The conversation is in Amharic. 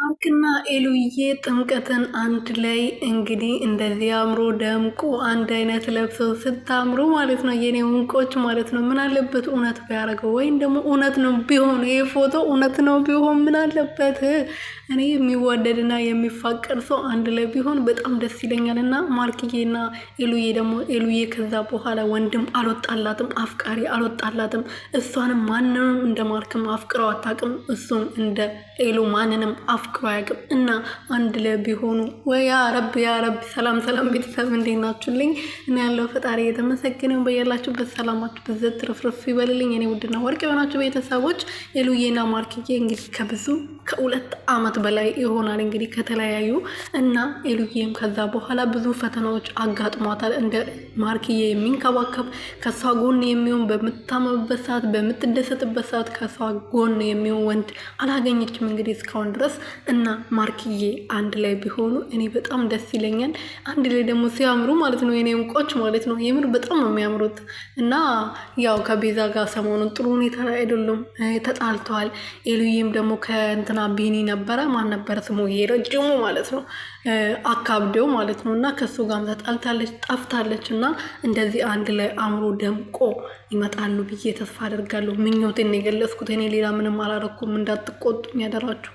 ማርክና ኤሉዬ ጥምቀትን አንድ ላይ እንግዲህ እንደዚህ አምሮ ደምቆ አንድ አይነት ለብሰው ስታምሩ ማለት ነው የኔ እንቆች ማለት ነው። ምን አለበት እውነት ቢያደርገው ወይም ደግሞ እውነት ነው ቢሆን ይሄ ፎቶ እውነት ነው ቢሆን ምን አለበት? እኔ የሚዋደድና የሚፋቀር ሰው አንድ ላይ ቢሆን በጣም ደስ ይለኛል። እና ማርክዬና ኤሉዬ ደግሞ ኤሉዬ ከዛ በኋላ ወንድም አልወጣላትም፣ አፍቃሪ አልወጣላትም። እሷንም ማንንም እንደ ማርክም አፍቅረው አታውቅም። እሱም እንደ ኤሉ ማንንም አፍቅሮ አያውቅም። እና አንድ ላይ ቢሆኑ ወይ ያ ረብ ያ ረብ። ሰላም ሰላም ቤተሰብ እንዴት ናችሁልኝ? እኔ ያለው ፈጣሪ የተመሰገነው በያላችሁበት ሰላማችሁ ብዘት ትርፍርፍ ይበልልኝ። እኔ ውድና ወርቅ የሆናችሁ ቤተሰቦች ኤሉዬና ማርክዬ እንግዲህ ከብዙ ከ2 ዓመት በላይ ይሆናል እንግዲህ ከተለያዩ እና ኤሉዬም ከዛ በኋላ ብዙ ፈተናዎች አጋጥሟታል። እንደ ማርክዬ የሚንከባከብ ከሷ ጎን የሚሆን በምታመምበት ሰዓት በምትደሰትበት ሰዓት ከሷ ጎን የሚሆን ወንድ አላገኘችም እንግዲህ እስካሁን ድረስ። እና ማርክዬ አንድ ላይ ቢሆኑ እኔ በጣም ደስ ይለኛል። አንድ ላይ ደግሞ ሲያምሩ ማለት ነው የኔ እንቆች ማለት ነው የምር በጣም ነው የሚያምሩት። እና ያው ከቤዛ ጋር ሰሞኑን ጥሩ ሁኔታ አይደሉም፣ ተጣልተዋል። ኤሉዬም ደግሞ ከእንትና ቢኒ ነበረ ማን ነበረ ስሙ ረጅሙ ማለት ነው አካብደው ማለት ነው። እና ከሱ ጋርም ተጣልታለች ጠፍታለች። እና እንደዚህ አንድ ላይ አምሮ ደምቆ ይመጣሉ ብዬ ተስፋ አደርጋለሁ። ምኞቴን የገለጽኩት እኔ ሌላ ምንም አላረኩም፣ እንዳትቆጡኝ ያደራችሁ።